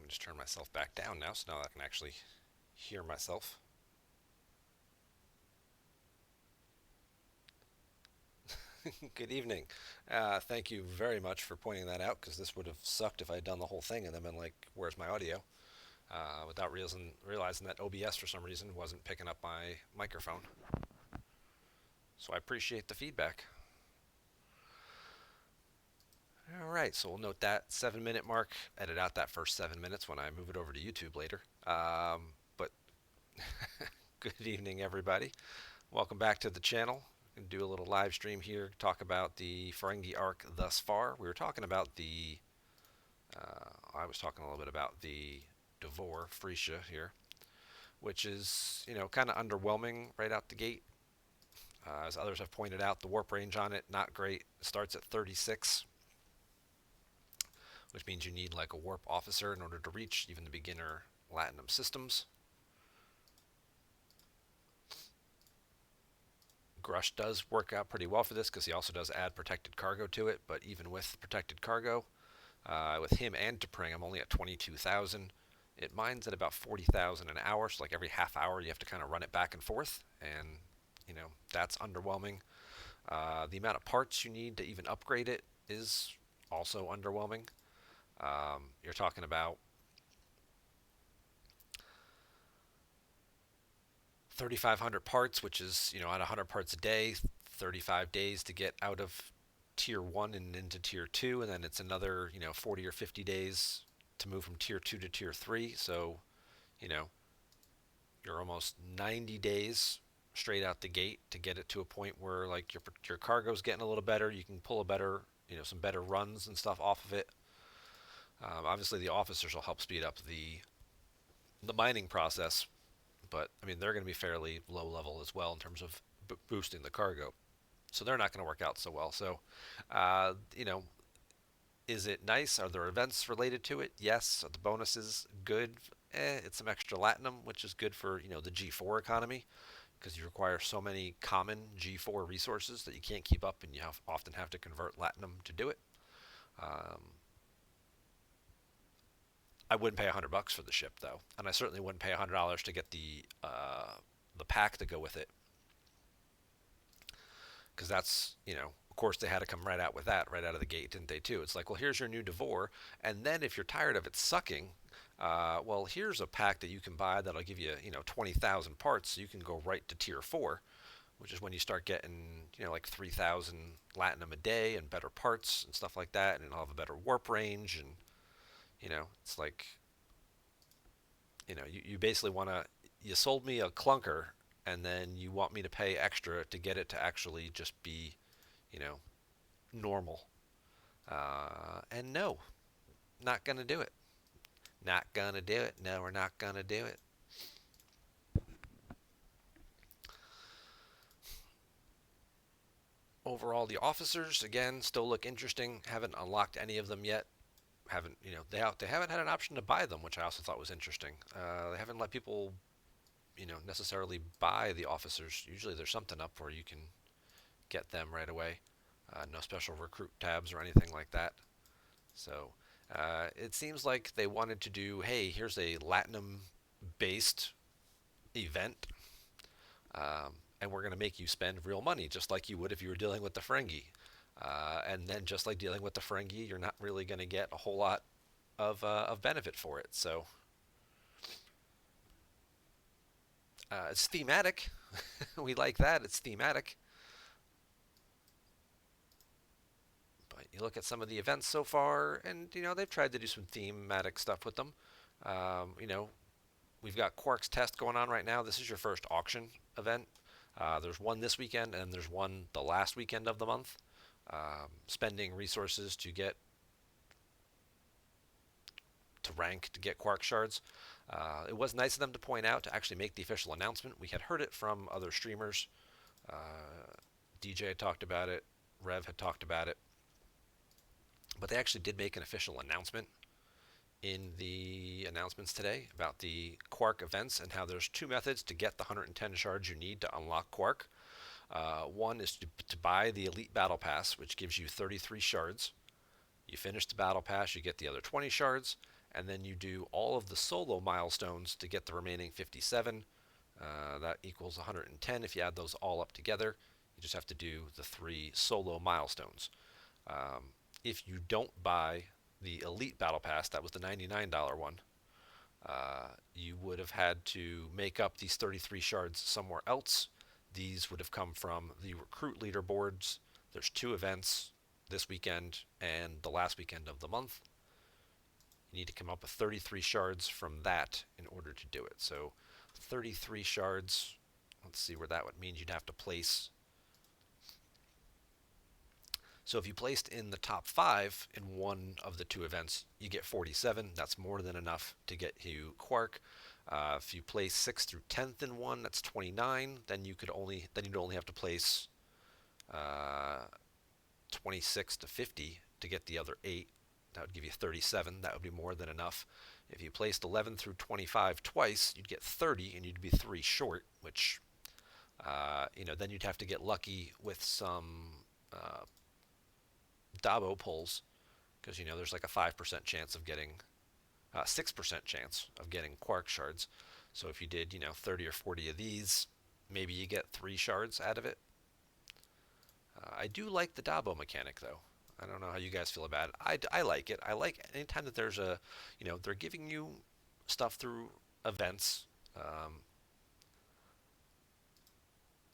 me just turn myself back down now, so now I can actually hear myself. Good evening. Thank you very much for pointing that out, because this would have sucked if I had done the whole thing and then been like, "Where's my audio?" Without realizing that OBS for some reason wasn't picking up my microphone. So I appreciate the feedback. All right, so we'll note that 7 minute mark. Edit out that first 7 minutes when I move it over to YouTube later. But good evening, everybody. Welcome back to the channel. I'm going to do a little live stream here, talk about the Ferengi arc thus far. We were talking about I was talking a little bit about the Devore, Frisia here, which is, kind of underwhelming right out the gate. As others have pointed out, the warp range on it, not great. It starts at 36, which means you need like a warp officer in order to reach even the beginner Latinum systems. Grush does work out pretty well for this because he also does add protected cargo to it, but even with protected cargo, with him and T'Pring, I'm only at 22,000. It mines at about 40,000 an hour, so like every half hour you have to kind of run it back and forth, and that's underwhelming. The amount of parts you need to even upgrade it is also underwhelming. You're talking about 3,500 parts, which is, at 100 parts a day, 35 days to get out of tier 1 and into tier 2, and then it's another, 40 or 50 days to move from tier 2 to tier 3. So, you know, you're almost 90 days straight out the gate to get it to a point where like your cargo's getting a little better, you can pull a better, some better runs and stuff off of it. Obviously the officers will help speed up the mining process, but I mean they're going to be fairly low level as well in terms of boosting the cargo, so they're not going to work out so well. So, uh, you know, is it nice? Are there events related to it? Yes. Are the bonuses good? It's some extra latinum, which is good for the G4 economy because you require so many common G4 resources that you can't keep up, and you often have to convert latinum to do it. Um, I wouldn't pay $100 for the ship though, and I certainly wouldn't pay $100 to get the pack to go with it, because that's of course they had to come right out with that right out of the gate, didn't they too? It's like, well, here's your new Devore, and then if you're tired of it sucking, well, here's a pack that you can buy that'll give you 20,000 parts, so you can go right to tier 4, which is when you start getting like 3,000 latinum a day and better parts and stuff like that, and it'll have a better warp range, and it's like you basically you sold me a clunker, and then you want me to pay extra to get it to actually just be, you know, normal. And no, not gonna do it. Not gonna do it. No, we're not gonna do it. Overall, the officers again still look interesting. Haven't unlocked any of them yet. Haven't they haven't had an option to buy them, which I also thought was interesting. They haven't let people necessarily buy the officers. Usually there's something up where you can get them right away. No special recruit tabs or anything like that. So it seems like they wanted to do, hey, here's a Latinum based event, and we're going to make you spend real money, just like you would if you were dealing with the Ferengi. And then, just like dealing with the Ferengi, you're not really going to get a whole lot of benefit for it. So it's thematic. We like that. It's thematic. But you look at some of the events so far, and they've tried to do some thematic stuff with them. You know, we've got Quark's Test going on right now. This is your first auction event. There's one this weekend, and there's one the last weekend of the month. Spending resources to rank to get Quark shards. It was nice of them to point out to actually make the official announcement. We had heard it from other streamers. DJ had talked about it. Rev had talked about it. But they actually did make an official announcement in the announcements today about the Quark events and how there's two methods to get the 110 shards you need to unlock Quark. One is to buy the Elite Battle Pass, which gives you 33 shards. You finish the Battle Pass, you get the other 20 shards, and then you do all of the solo milestones to get the remaining 57. That equals 110 if you add those all up together. You just have to do the 3 solo milestones. Um, if you don't buy the Elite Battle Pass, that was the $99 one, you would have had to make up these 33 shards somewhere else. These would have come from the recruit leaderboards. There's 2 events this weekend and the last weekend of the month. You need to come up with 33 shards from that in order to do it. So 33 shards, let's see where that would mean you'd have to place. So if you placed in the top 5 in one of the 2 events, you get 47. That's more than enough to get you Quark. If you place 6th through 10th in one, that's 29. You'd only have to place uh, 26 to 50 to get the other 8. That would give you 37. That would be more than enough. If you placed 11 through 25 twice, you'd get 30, and you'd be 3 short, which, then you'd have to get lucky with some Dabo pulls, because, there's like a 5% chance of getting, 6% chance of getting Quark shards. So if you did, 30 or 40 of these, maybe you get 3 shards out of it. I do like the Dabo mechanic, though. I don't know how you guys feel about it. I like it. I like anytime that there's they're giving you stuff through events. Um,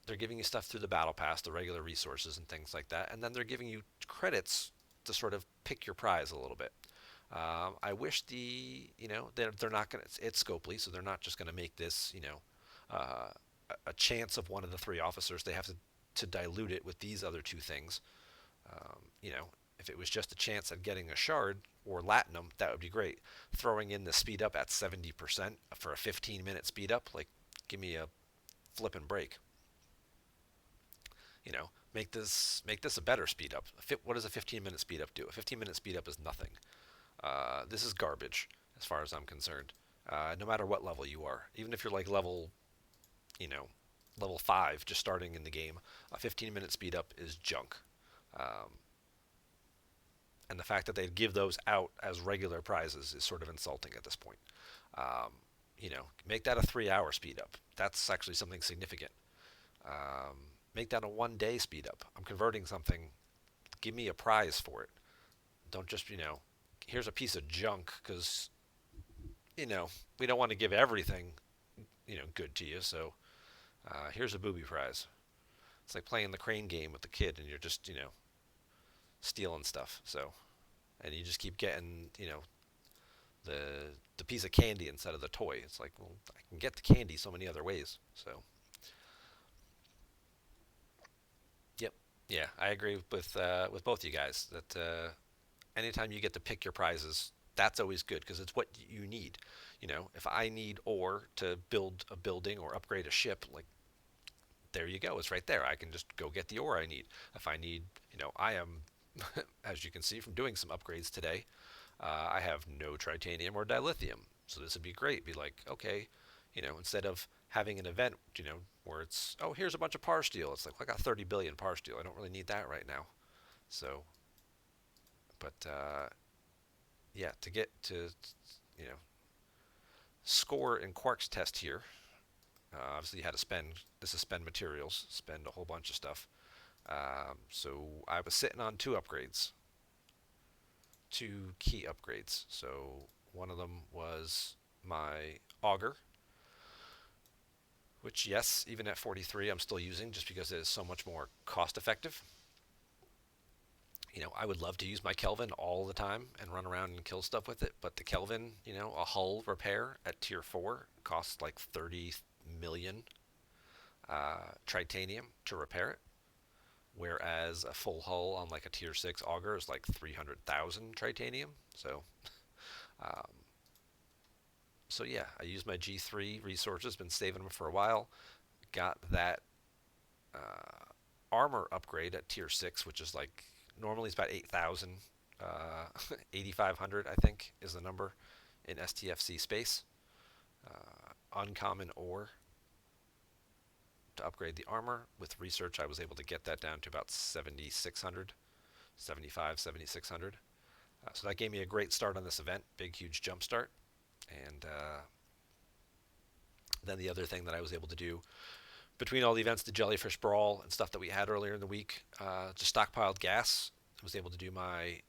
they're giving you stuff through the battle pass, the regular resources and things like that, and then they're giving you credits to sort of pick your prize a little bit. I wish they're not going to, it's Scopely, so they're not just going to make this, uh, a chance of one of the 3 officers. They have to dilute it with these other 2 things. Um, you know, if it was just a chance at getting a shard or latinum, that would be great. Throwing in the speed up at 70% for a 15-minute speed up, like, give me a flip and break. Make this a better speed up. What does a 15-minute speed up do? A 15-minute speed up is nothing. This is garbage as far as I'm concerned. No matter what level you are, even if you're like you know, level 5, just starting in the game, a 15-minute speed up is junk. Um, and the fact that they give those out as regular prizes is sort of insulting at this point. Um, make that a 3-hour speed up. That's actually something significant. Um, make that a 1-day speed up. I'm converting something. Give me a prize for it. Don't just, here's a piece of junk, because, we don't want to give everything, good to you. So here's a booby prize. It's like playing the crane game with the kid, and you're just, stealing stuff. So, and you just keep getting, the piece of candy instead of the toy. It's like, well, I can get the candy so many other ways. So, yep, yeah, I agree with both you guys that anytime you get to pick your prizes, that's always good because it's what you need. If I need ore to build a building or upgrade a ship, like, there you go, it's right there. I can just go get the ore I need. If I need, I am, as you can see from doing some upgrades today, I have no tritanium or dilithium. So this would be great. Be like, okay, instead of having an event, where it's, oh, here's a bunch of par steel. It's like, well, I got 30 billion par steel. I don't really need that right now. So, but yeah, to get to, you know, score in Quark's test here, obviously you had to spend, this is spend materials, spend a whole bunch of stuff. So I was sitting on 2 upgrades, 2 key upgrades. So one of them was my auger, which, yes, even at 43, I'm still using just because it is so much more cost effective. I would love to use my Kelvin all the time and run around and kill stuff with it, but the Kelvin, a hull repair at tier 4 costs like 30 million tritanium to repair it, whereas a full hull on like a tier 6 auger is like 300,000 tritanium. Um, so yeah, I use my G3 resources, been saving them for a while. Got that uh, armor upgrade at tier 6, which is like, normally it's about 8,000. 8,500, I think, is the number in STFC space. Uncommon ore to upgrade the armor. With research, I was able to get that down to about 7,600, 75, 7,600. So that gave me a great start on this event, big, huge jump start. And then the other thing that I was able to do between all the events, the jellyfish brawl and stuff that we had earlier in the week, just stockpiled gas. I was able to do my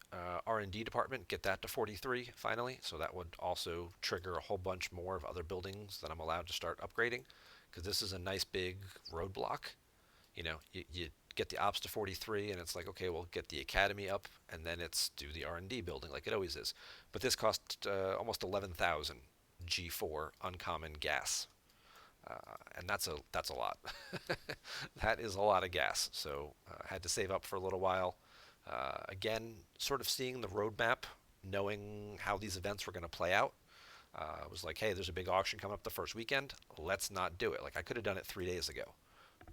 R&D department, get that to 43 finally. So that would also trigger a whole bunch more of other buildings that I'm allowed to start upgrading, because this is a nice big roadblock. You get the ops to 43, and it's like, okay, we'll get the academy up, and then it's do the R&D building like it always is. But this cost almost 11,000 G4 uncommon gas, and that's a lot. That is a lot of gas. So I had to save up for a little while. Again, sort of seeing the roadmap, knowing how these events were going to play out. I was like, hey, there's a big auction coming up the first weekend. Let's not do it. Like, I could have done it 3 days ago,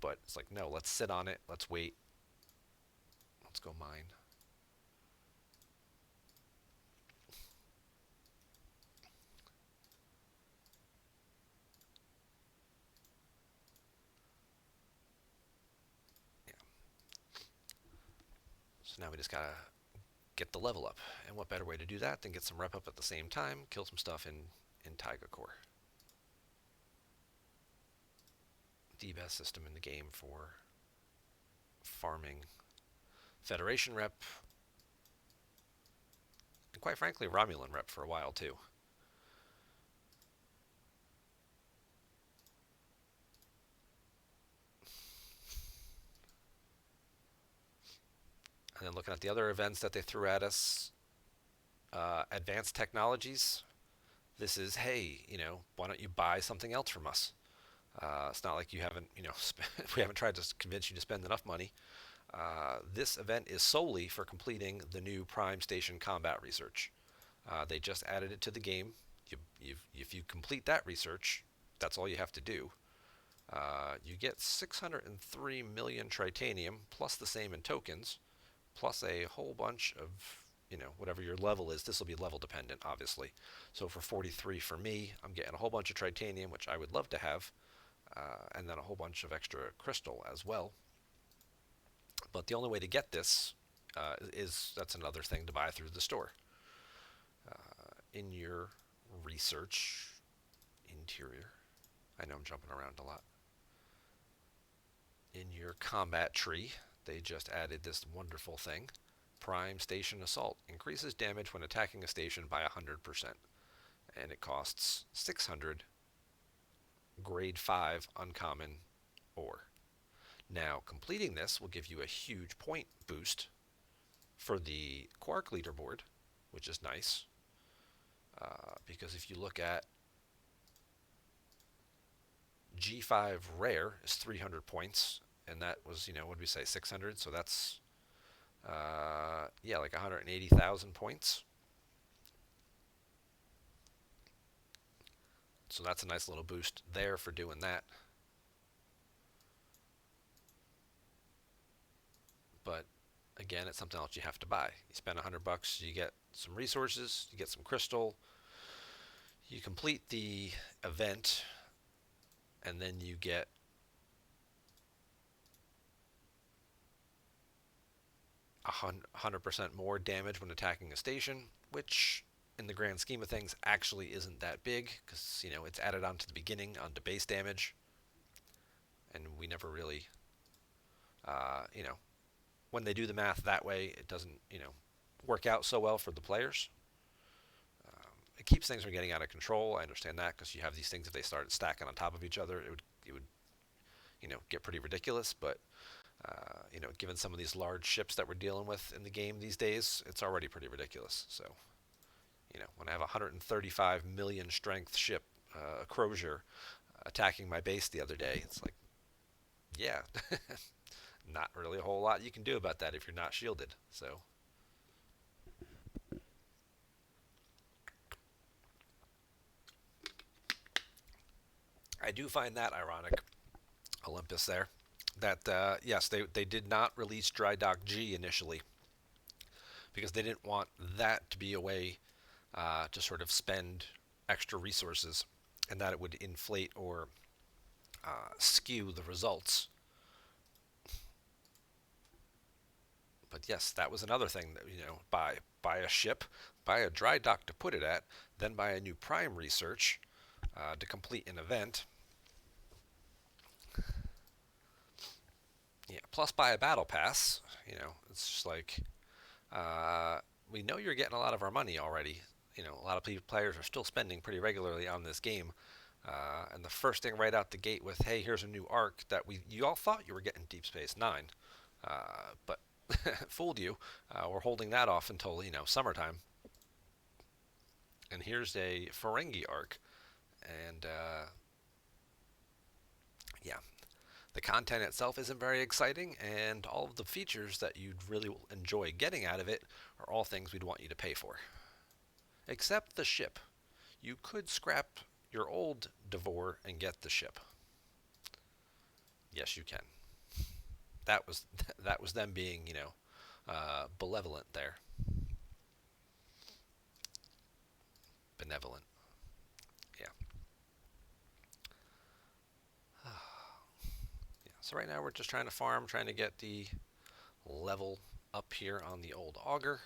but it's like, no, let's sit on it. Let's wait. Let's go mine. Yeah. So now we just gotta get the level up. And what better way to do that than get some rep up at the same time, kill some stuff in Taiga Core. The best system in the game for farming Federation rep, and quite frankly, Romulan rep for a while too. And then looking at the other events that they threw at us, advanced technologies. This is, hey, why don't you buy something else from us? It's not like you haven't, we haven't tried to convince you to spend enough money. This event is solely for completing the new Prime Station combat research. They just added it to the game. If you complete that research, that's all you have to do. You get 603 million tritanium, plus the same in tokens, plus a whole bunch of, whatever your level is. This will be level dependent, obviously. So for 43 for me, I'm getting a whole bunch of tritanium, which I would love to have, and then a whole bunch of extra crystal as well. But the only way to get this is that's another thing to buy through the store. In your research interior, I know I'm jumping around a lot. In your combat tree, they just added this wonderful thing. Prime Station Assault increases damage when attacking a station by 100%, and it costs 600 grade 5 uncommon ore. Now, completing this will give you a huge point boost for the Quark leaderboard, which is nice, because if you look at G5 rare is 300 points, and that was, what did we say, 600? So that's, yeah, like 180,000 points. So that's a nice little boost there for doing that. But again, it's something else you have to buy. You spend $100, you get some resources, you get some crystal, you complete the event, and then you get 100% more damage when attacking a station, which in the grand scheme of things actually isn't that big, because it's added on to the beginning onto base damage, and we never really, uh, you know, when they do the math that way, it doesn't work out so well for the players. It keeps things from getting out of control. I understand that, because you have these things, if they started stacking on top of each other, it would get pretty ridiculous. But given some of these large ships that we're dealing with in the game these days, it's already pretty ridiculous. So when I have a 135 million strength ship, a Crozier, attacking my base the other day, it's like, yeah, not really a whole lot you can do about that if you're not shielded. So I do find that ironic, Olympus there, that yes, they did not release Dry Dock G initially, because they didn't want that to be a way to sort of spend extra resources, and that it would inflate or skew the results. But yes, that was another thing that, buy a ship, buy a dry dock to put it at, then buy a new prime research to complete an event. Yeah, plus buy a battle pass. It's just like uh, we know you're getting a lot of our money already. A lot of players are still spending pretty regularly on this game. And the first thing right out the gate with, hey, here's a new arc that you all thought you were getting Deep Space Nine, but fooled you. We're holding that off until summertime. And here's a Ferengi arc, and yeah, the content itself isn't very exciting, and all of the features that you'd really enjoy getting out of it are all things we'd want you to pay for, except the ship. You could scrap your old Devore and get the ship. Yes, you can. That was that was them being, benevolent there. Benevolent. Yeah. Yeah. So right now we're just trying to farm, trying to get the level up here on the old auger.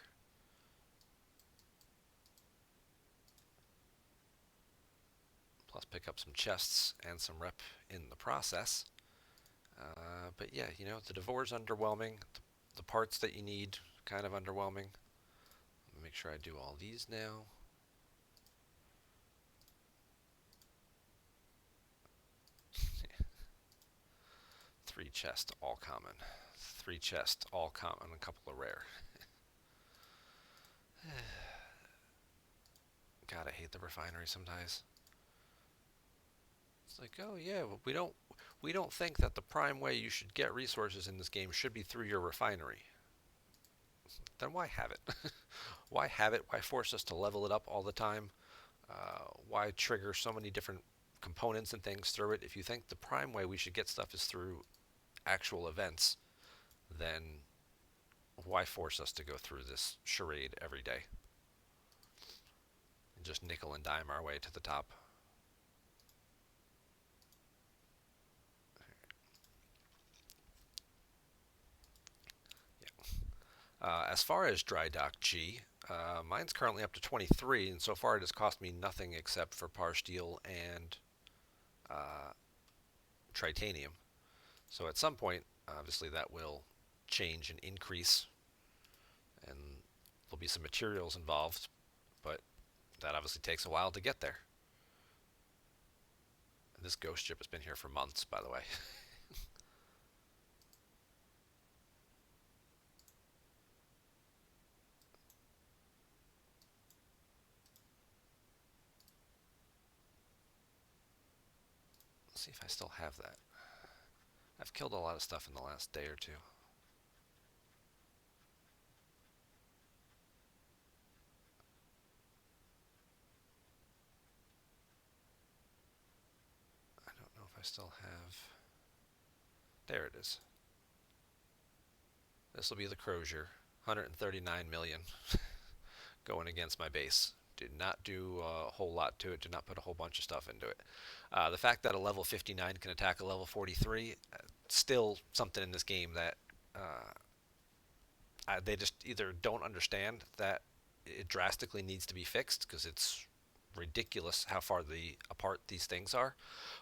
Plus pick up some chests and some rep in the process. But yeah, the Devore's underwhelming. The parts that you need, kind of underwhelming. Make sure I do all these now. Three chests, all common. Three chests, all common, a couple of rare. God, I hate the refinery sometimes. It's like, oh yeah, well, we don't think that the prime way you should get resources in this game should be through your refinery. Then why have it? Why have it? Why force us to level it up all the time? Why trigger so many different components and things through it? If you think the prime way we should get stuff is through actual events, then why force us to go through this charade every day and just nickel and dime our way to the top? As far as Dry Dock G, mine's currently up to 23, and so far it has cost me nothing except for par steel and uh, titanium. So at some point, obviously, that will change and increase, and there'll be some materials involved, but that obviously takes a while to get there. This ghost ship has been here for months, by the way. Let's see if I still have that. I've killed a lot of stuff in the last day or two. I don't know if I still have. There it is. This will be the Crozier. 139 million going against my base. Did not do a whole lot to it. Did not put a whole bunch of stuff into it. The fact that a level 59 can attack a level 43, still something in this game that they just either don't understand that it drastically needs to be fixed because it's ridiculous how far apart these things are,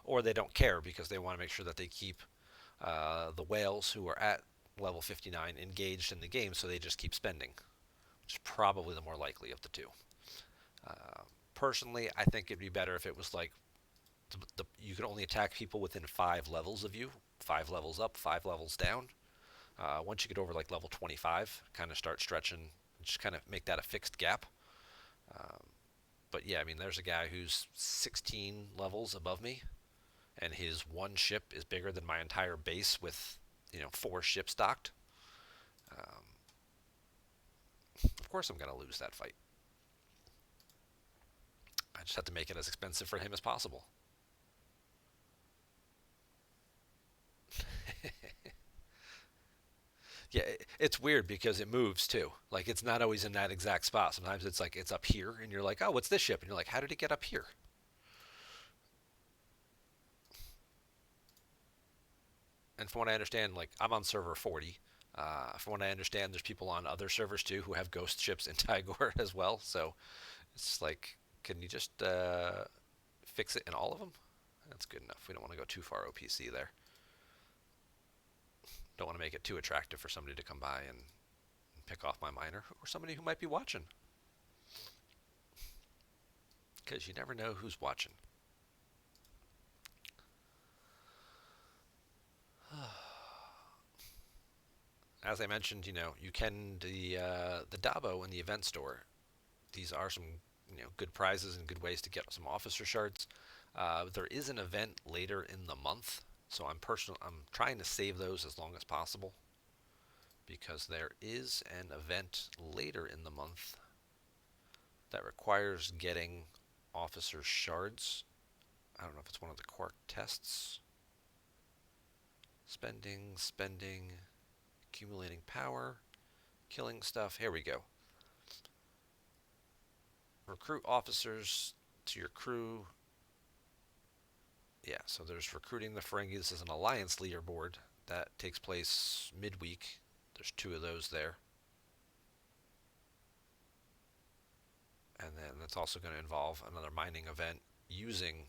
or they don't care because they want to make sure that they keep the whales who are at level 59 engaged in the game, so they just keep spending, which is probably the more likely of the two. Personally, I think it'd be better if it was like you could only attack people within 5 levels of you, 5 levels up, 5 levels down. Once you get over like level 25, kind of start stretching, just kind of make that a fixed gap. Um, but yeah, I mean, there's a guy who's 16 levels above me, and his one ship is bigger than my entire base with 4 ships docked. Um, of course, I'm going to lose that fight. I just have to make it as expensive for him as possible. Yeah, it's weird because it moves too. Like it's not always in that exact spot. Sometimes it's like it's up here, and you're like, oh, what's this ship? And you're like, how did it get up here? And from what I understand, like I'm on server 40. From what I understand, there's people on other servers too who have ghost ships in Tigor as well. So it's like, can you just fix it in all of them? That's good enough. We don't want to go too far OPC there. Don't want to make it too attractive for somebody to come by and pick off my miner or somebody who might be watching. Because you never know who's watching. As I mentioned, you can the Dabo in the event store. These are some good prizes and good ways to get some officer shards. There is an event later in the month, so I'm trying to save those as long as possible because there is an event later in the month that requires getting officer shards. I don't know if it's one of the Quark tests. Spending, accumulating power, killing stuff. Here we go. Recruit officers to your crew. Yeah, so there's recruiting the Ferengi. This is an alliance leaderboard that takes place midweek. There's 2 of those there. And then that's also going to involve another mining event using.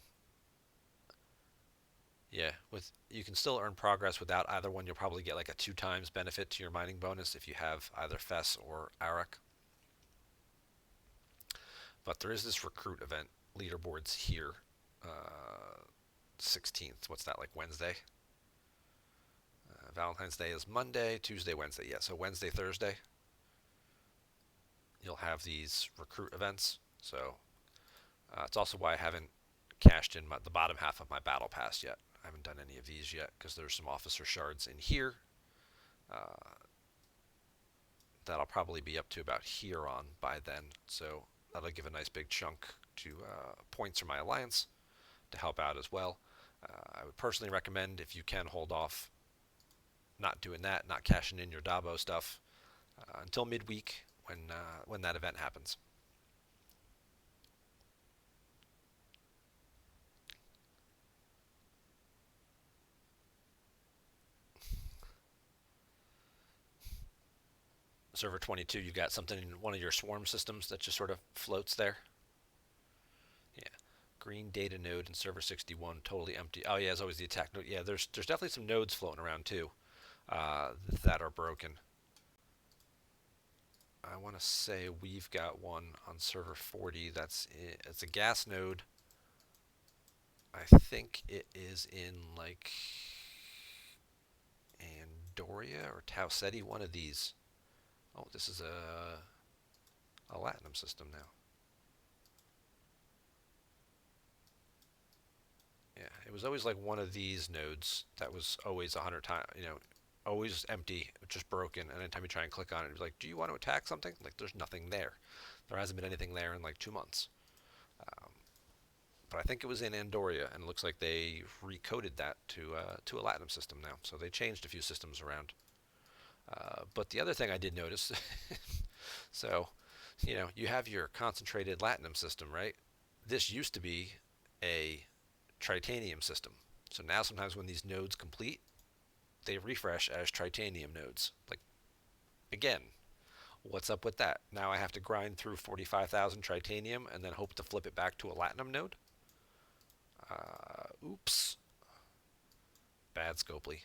Yeah, with you can still earn progress without either one. You'll probably get like a 2 times benefit to your mining bonus if you have either Fess or Arak. But there is this recruit event leaderboards here. 16th. What's that, like Wednesday? Valentine's Day is Monday, Tuesday, Wednesday. Yeah, so Wednesday, Thursday, you'll have these recruit events. So it's also why I haven't cashed in the bottom half of my battle pass yet. I haven't done any of these yet because there's some officer shards in here that'll probably be up to about here on by then. So that'll give a nice big chunk to points for my alliance to help out as well. I would personally recommend, if you can, hold off not doing that, not cashing in your Dabo stuff until midweek when that event happens. Server 22, you've got something in one of your swarm systems that just sort of floats there. Yeah. Green data node in server 61, totally empty. Oh yeah, it's always the attack node. Yeah, there's definitely some nodes floating around too that are broken. I want to say we've got one on server 40. It's a gas node. I think it is in like Andoria or Tau Ceti, one of these. Oh, this is a Latinum system now. Yeah, it was always like one of these nodes that was always 100 times, always empty, just broken. And anytime you try and click on it, it's like, do you want to attack something? Like, there's nothing there. There hasn't been anything there in like 2 months. Um, but I think it was in Andoria, and it looks like they recoded that to a Latinum system now. So they changed a few systems around. But the other thing I did notice, so you have your concentrated Latinum system, right? This used to be a Tritanium system. So now sometimes when these nodes complete, they refresh as Tritanium nodes. Like, again, what's up with that? Now I have to grind through 45,000 Tritanium and then hope to flip it back to a Latinum node? Oops. Bad Scopely.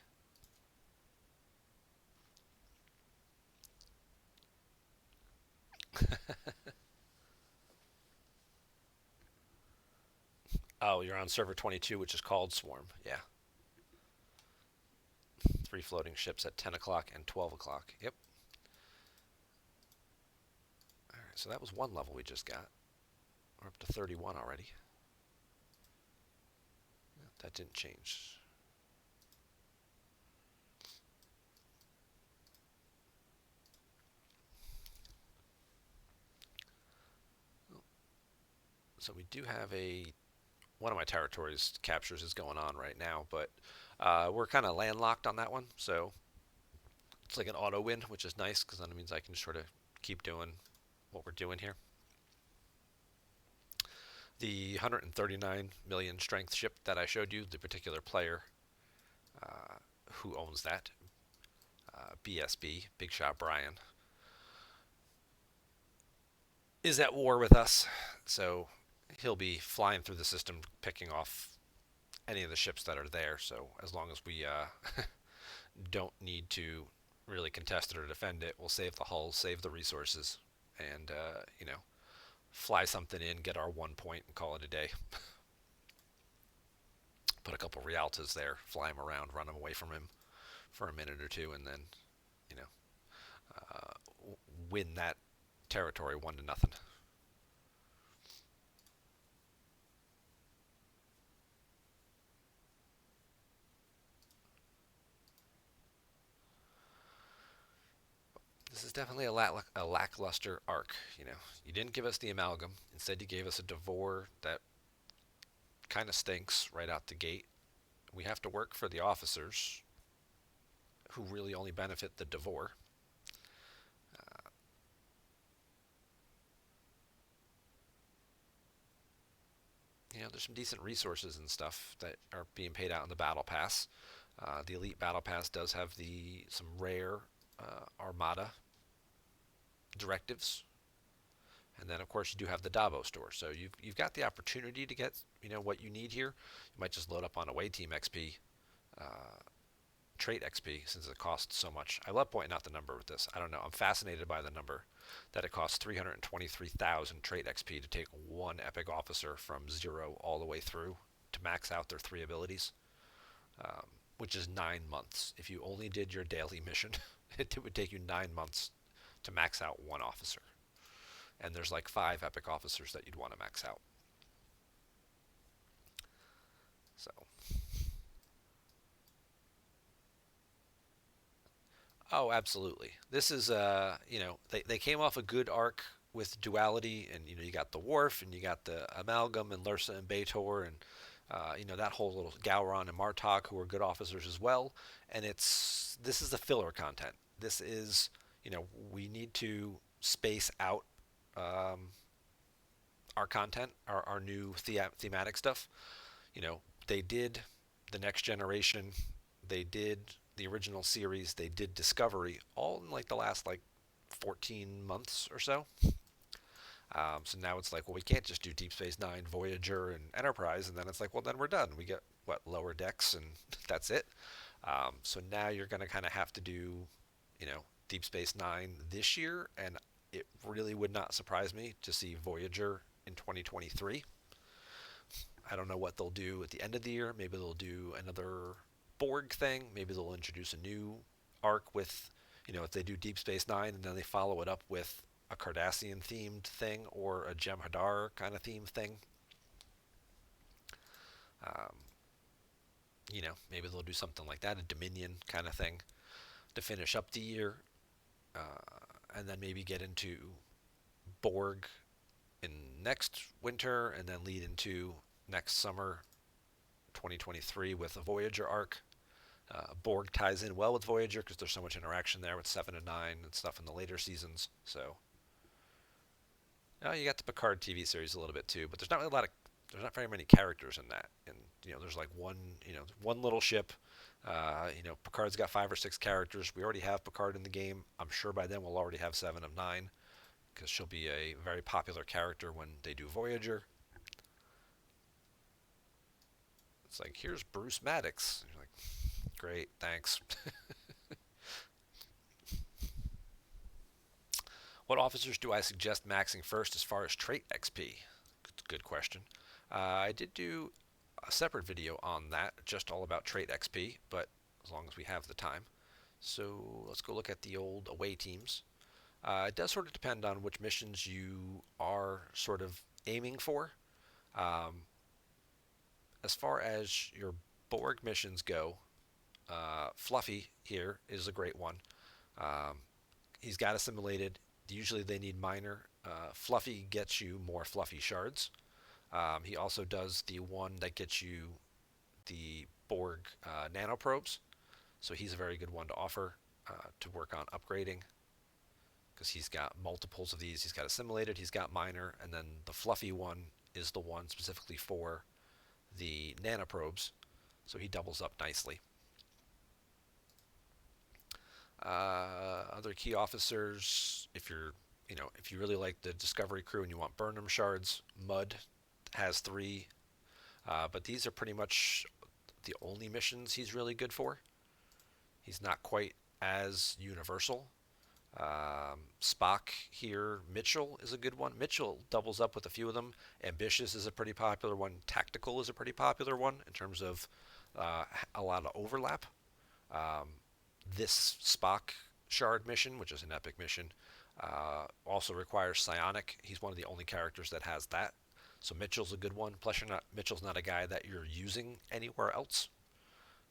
Oh, you're on server 22, which is called Swarm. Yeah. 3 floating ships at 10 o'clock and 12 o'clock. Yep. All right, so that was 1 level we just got. We're up to 31 already. That didn't change. So we do have one of my territories captures is going on right now, but we're kind of landlocked on that one, so it's like an auto win, which is nice because then it means I can sort of keep doing what we're doing here. The 139 million strength ship that I showed you, the particular player who owns that, BSB, Big Shot Brian, is at war with us. So he'll be flying through the system, picking off any of the ships that are there. So as long as we don't need to really contest it or defend it, we'll save the hulls, save the resources, and fly something in, get our 1 point, and call it a day. Put a couple Rialtas there, fly him around, run him away from him for a minute or two, and then you know win that territory 1-0. This is definitely a lackluster arc. You didn't give us the amalgam. Instead, you gave us a Devore that kind of stinks right out the gate. We have to work for the officers, who really only benefit the Devore. There's some decent resources and stuff that are being paid out in the Battle Pass. The Elite Battle Pass does have some rare Armada directives, and then of course you do have the Davo store. So you've got the opportunity to get what you need here. You might just load up on away team XP, trait XP, since it costs so much. I love pointing out the number with this. I don't know. I'm fascinated by the number that it costs 323,000 trait XP to take one epic officer from 0 all the way through to max out their 3 abilities, which is 9 months. If you only did your daily mission, it would take you 9 months to max out one officer. And there's like 5 epic officers that you'd want to max out. So Oh, absolutely. This is they came off a good arc with duality, and you got the Wharf, and you got the Amalgam, and Lursa and Baitor, and that whole little Gowron and Martok, who are good officers as well. And this is the filler content. This is we need to space out um, our content, our new thematic stuff. They did the next generation, they did the original series, they did Discovery, all in like the last 14 months or so. So now it's like, well, we can't just do Deep Space Nine, Voyager, and Enterprise, and then it's like, well, then we're done. We get what, lower decks, and that's it. So now you're going to kind of have to do, Deep Space Nine this year, and it really would not surprise me to see Voyager in 2023. I don't know what they'll do at the end of the year. Maybe they'll do another Borg thing. Maybe they'll introduce a new arc with, if they do Deep Space Nine and then they follow it up with a Cardassian themed thing or a Jem'Hadar kind of themed thing. Um, Maybe they'll do something like that, a Dominion kind of thing to finish up the year, and then maybe get into Borg in next winter, and then lead into next summer 2023 with a Voyager arc. Borg ties in well with Voyager because there's so much interaction there with 7 and 9 and stuff in the later seasons. So you got the Picard TV series a little bit too, but there's not very many characters in that. And there's like one little ship. Picard's got 5 or 6 characters. We already have Picard in the game. I'm sure by then we'll already have 7 of 9 because she'll be a very popular character when they do Voyager. It's like, here's Bruce Maddox. You're like, great, thanks. What officers do I suggest maxing first as far as trait XP? Good question. I did do a separate video on that, just all about trait XP, but as long as we have the time. So let's go look at the old away teams. It does sort of depend on which missions you are sort of aiming for. Um, as far as your Borg missions go, Fluffy here is a great one. Um, he's got assimilated. Usually they need minor. Fluffy gets you more Fluffy shards. He also does the one that gets you the Borg nanoprobes. So he's a very good one to offer to work on upgrading because he's got multiples of these. He's got assimilated, he's got minor, and then the Fluffy one is the one specifically for the nanoprobes. So he doubles up nicely. Other key officers, if you really like the Discovery crew and you want Burnham shards, Mud has three, but these are pretty much the only missions he's really good for. He's not quite as universal. Spock here, Mitchell is a good one. Mitchell doubles up with a few of them. Ambitious is a pretty popular one. Tactical is a pretty popular one in terms of uh, a lot of overlap. Um, this Spock shard mission, which is an epic mission, also requires psionic. He's one of the only characters that has that. So Mitchell's a good one. Plus, Mitchell's not a guy that you're using anywhere else.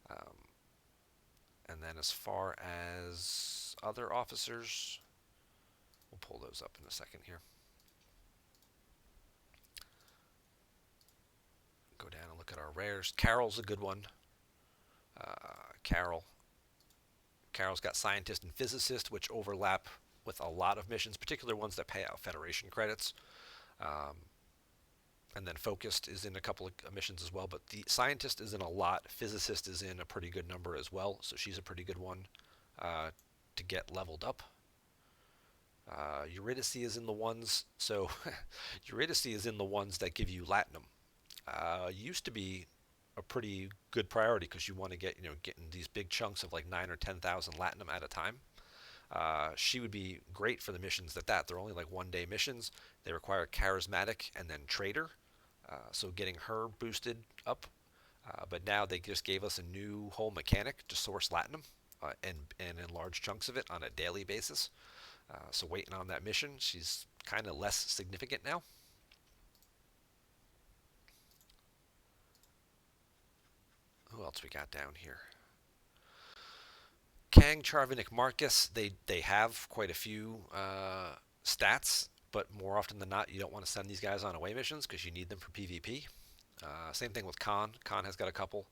Um, and then as far as other officers, we'll pull those up in a second here. Go down and look at our rares. Carol's a good one. Carol. Carol's got scientist and physicist, which overlap with a lot of missions, particular ones that pay out Federation credits. Um, and then focused is in a couple of missions as well. But the scientist is in a lot. Physicist is in a pretty good number as well, so she's a pretty good one to get leveled up. Eurydice is in the ones, so Eurydice is in the ones that give you Latinum. Used to be a pretty good priority because you want to getting these big chunks of like 9 or 10,000 Latinum at a time. She would be great for the missions they're only like 1 day missions. They require charismatic and then trader. So getting her boosted up. But now they just gave us a new whole mechanic to source Latinum and in large chunks of it on a daily basis. So waiting on that mission. She's kind of less significant now. Who else we got down here? Kang, Charvinik, Marcus. They have quite a few stats, but more often than not, you don't want to send these guys on away missions because you need them for PvP. Same thing with Khan. Khan has got a couple.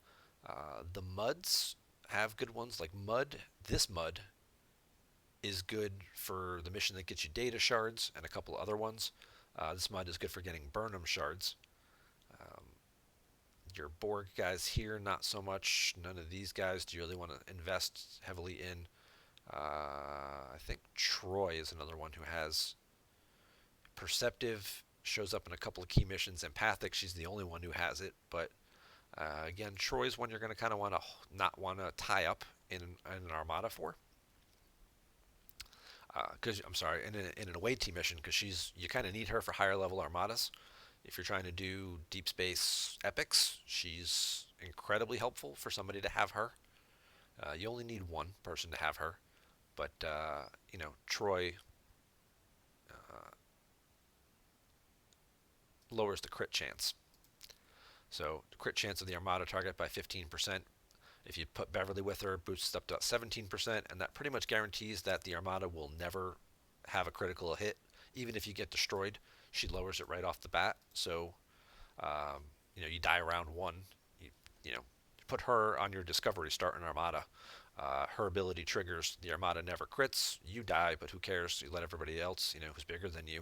The Muds have good ones like Mud. This Mud is good for the mission that gets you data shards and a couple other ones. This Mud is good for getting Burnham shards. Um, your Borg guys here, not so much. None of these guys do you really want to invest heavily in. I think Troy is another one who has Perceptive, shows up in a couple of key missions. Empathic, she's the only one who has it. But again, Troy's one you're going to kind of want to not want to tie up in an Armada for. Because I'm sorry, in an away team mission, because you kind of need her for higher level armadas. If you're trying to do deep space epics, she's incredibly helpful for somebody to have her. You only need one person to have her, but Troy uh, lowers the crit chance. So crit chance of the Armada target by 15%. If you put Beverly with her, boosts up to 17%, and that pretty much guarantees that the Armada will never have a critical hit. Even if you get destroyed, she lowers it right off the bat. So, you die round one. You, you know, put her on your Discovery, start an Armada. Her ability triggers the Armada never crits. You die, but who cares? You let everybody else, who's bigger than you,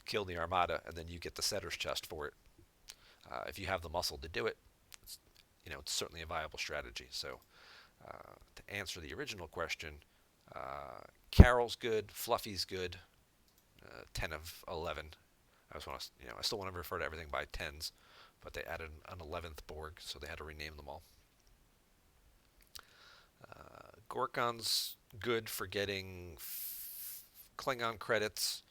kill the Armada, and then you get the setter's chest for it. If you have the muscle to do it, it's certainly a viable strategy. So, to answer the original question, Carol's good, Fluffy's good, 10 of 11. I just want to, I still want to refer to everything by tens, but they added an 11th Borg, so they had to rename them all. Gorkon's good for getting Klingon credits.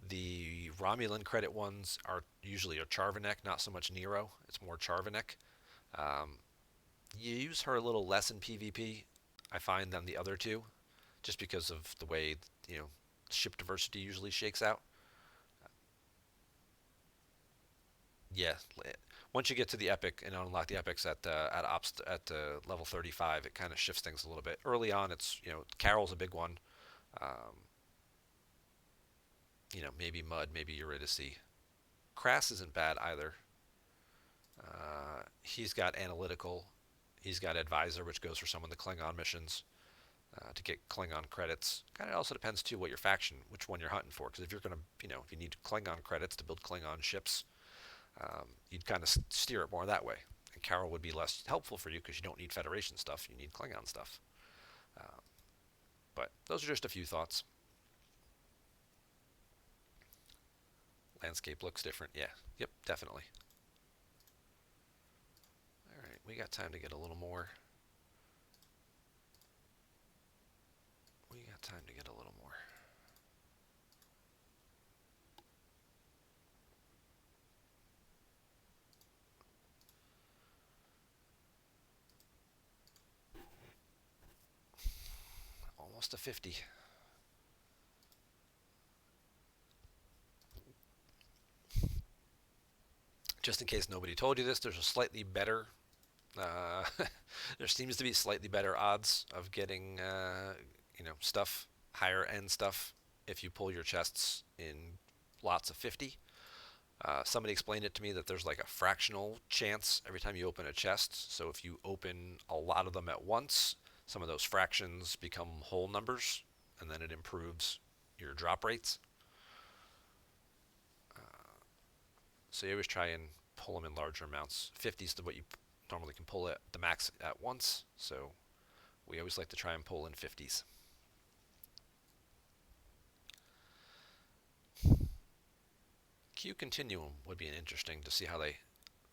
The Romulan credit ones are usually a Charvanek, not so much Nero. It's more Charvanek. Um, you use her a little less in PvP, I find, than the other two, just because of the way ship diversity usually shakes out. Yeah, once you get to the epic and unlock the epics at level 35, it kind of shifts things a little bit. Early on, it's Carol's a big one. Um, maybe Mud, maybe Eurydice. Crass isn't bad either. He's got analytical. He's got advisor, which goes for some of the Klingon missions to get Klingon credits. Kind of also depends too what your faction, which one you're hunting for. Because if you're gonna, if you need Klingon credits to build Klingon ships, you'd kind of steer it more that way. And Carol would be less helpful for you because you don't need Federation stuff. You need Klingon stuff. Uh, But those are just a few thoughts. Landscape looks different. Yeah. Yep, definitely. All right, we got time to get a little more. We got time to get a little more. Almost a 50. Just in case nobody told you this, there's a slightly better. Uh, there seems to be slightly better odds of getting, stuff, higher end stuff, if you pull your chests in lots of 50. Somebody explained it to me that there's like a fractional chance every time you open a chest. So if you open a lot of them at once, some of those fractions become whole numbers, and then it improves your drop rates. So you always try and pull them in larger amounts. 50 is what you normally can pull at the max at once. So we always like to try and pull in 50s. Q Continuum would be interesting to see how they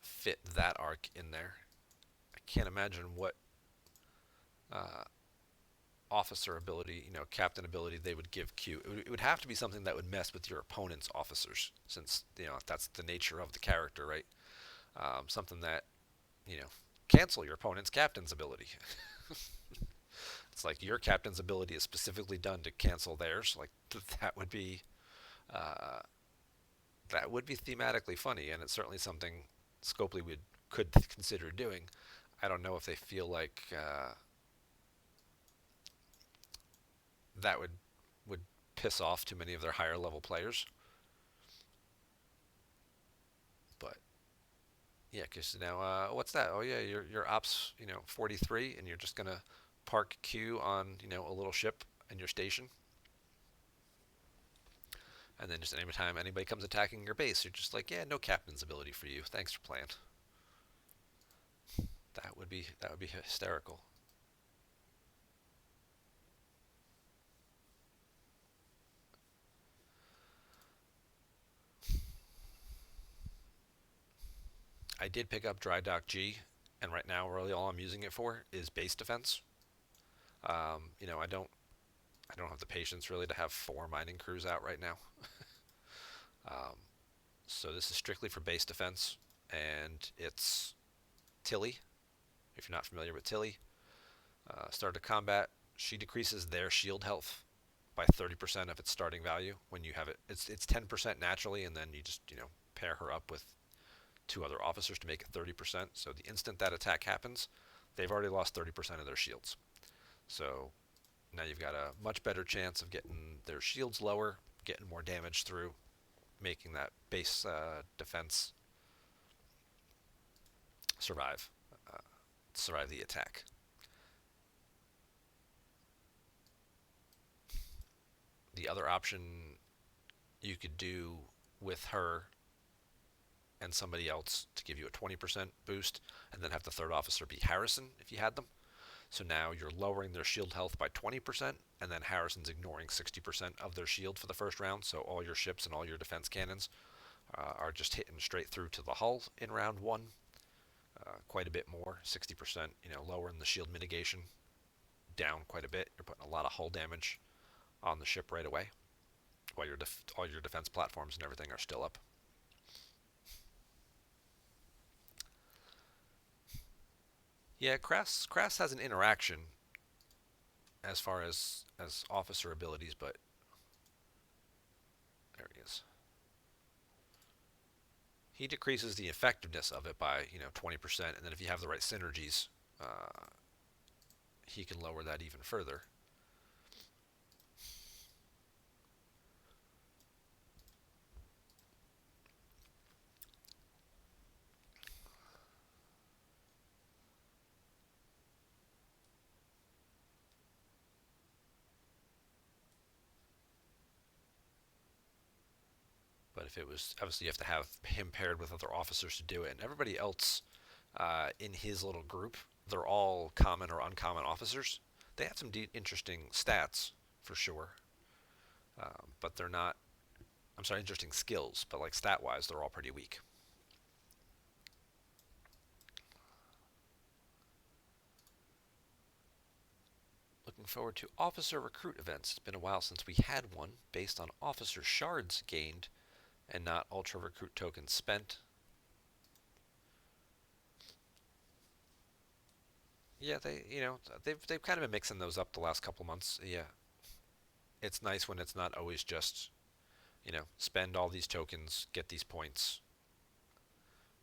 fit that arc in there. I can't imagine what uh, officer ability, captain ability they would give Q. It would have to be something that would mess with your opponent's officers, since that's the nature of the character, right? Something that you know cancel your opponent's captain's ability. It's like your captain's ability is specifically done to cancel theirs. Like that would be uh, that would be thematically funny, and it's certainly something Scopely would could consider doing. I don't know if they feel like that would piss off too many of their higher level players. But yeah, because now what's that? Oh yeah, your ops 43, and you're just gonna park Q on a little ship in your station, and then just any time anybody comes attacking your base, you're just like, yeah, no captain's ability for you. Thanks for playing. That would be hysterical. I did pick up Dry Dock G, and right now really all I'm using it for is base defense. I don't have the patience really to have 4 mining crews out right now. Um, so this is strictly for base defense, and it's Tilly. If you're not familiar with Tilly, start of combat, she decreases their shield health by 30% of its starting value when you have it. It's 10% naturally, and then you just pair her up with 2 other officers to make it 30%. So the instant that attack happens, they've already lost 30% of their shields. So now you've got a much better chance of getting their shields lower, getting more damage through, making that base defense survive uh, survive the attack. The other option you could do with her and somebody else to give you a 20% boost, and then have the third officer be Harrison if you had them. So now you're lowering their shield health by 20%, and then Harrison's ignoring 60% of their shield for the first round. So all your ships and all your defense cannons are just hitting straight through to the hull in round one. Quite a bit more, 60%, lowering the shield mitigation down quite a bit. You're putting a lot of hull damage on the ship right away, while all your defense platforms and everything are still up. Yeah, Crass has an interaction as far as officer abilities, but there he is. He decreases the effectiveness of it by 20%, and then if you have the right synergies, he can lower that even further. But if it was, obviously you have to have him paired with other officers to do it, and everybody else in his little group, they're all common or uncommon officers. They have some interesting stats for sure, but they're not. I'm sorry, interesting skills, but like stat wise, they're all pretty weak. Looking forward to officer recruit events. It's been a while since we had one based on officer shards gained and not ultra recruit tokens spent. Yeah, they've kind of been mixing those up the last couple months. Yeah, it's nice when it's not always just spend all these tokens, get these points,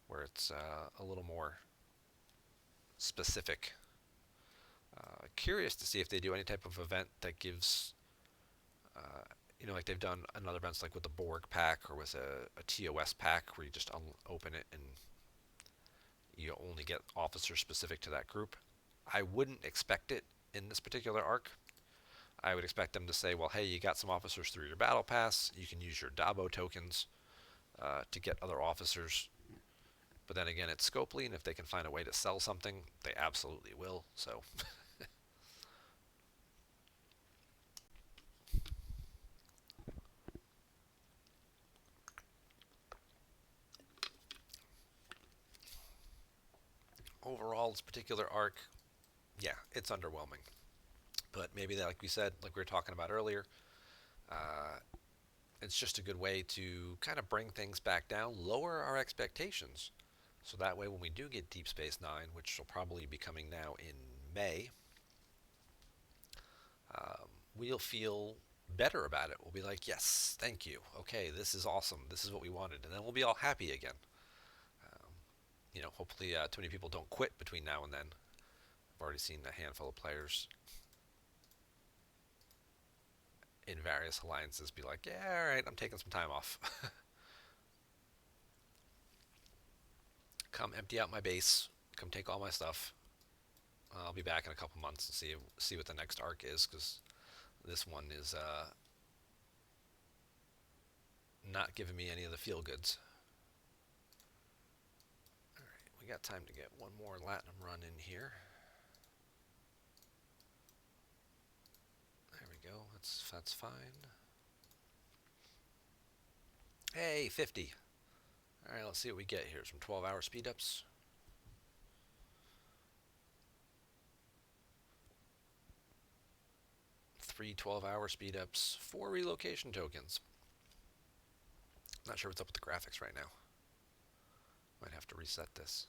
where it's a little more specific. Curious to see if they do any type of event that gives, like they've done in other events, like with the Borg pack or with a TOS pack, where you just open it and you only get officers specific to that group. I wouldn't expect it in this particular arc. I would expect them to say, well, hey, you got some officers through your battle pass. You can use your Dabo tokens to get other officers. But then again, it's Scopely, and if they can find a way to sell something, they absolutely will. So overall, this particular arc, yeah, it's underwhelming. But maybe that, like we said, like we were talking about earlier, uh, it's just a good way to kind of bring things back down, lower our expectations. So that way, when we do get Deep Space Nine, which will probably be coming now in May, we'll feel better about it. We'll be like, yes, thank you. Okay, this is awesome. This is what we wanted. And then we'll be all happy again. Um, hopefully, too many people don't quit between now and then. I've already seen a handful of players in various alliances be like, yeah, all right, I'm taking some time off. Come empty out my base. Come take all my stuff. I'll be back in a couple months and see what the next arc is, because this one is not giving me any of the feel goods. All right, we got time to get one more Latinum run in here. There we go. That's fine. Hey, 50. All right, let's see what we get here. Some 12-hour speed ups. 3 12-hour speed ups, 4 relocation tokens. Not sure what's up with the graphics right now. Might have to reset this.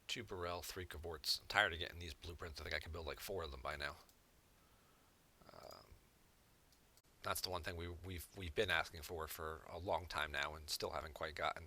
2 Burrell, 3 Cavorts. I'm tired of getting these blueprints. I think I can build like 4 of them by now. That's the one thing we've been asking for a long time now and still haven't quite gotten.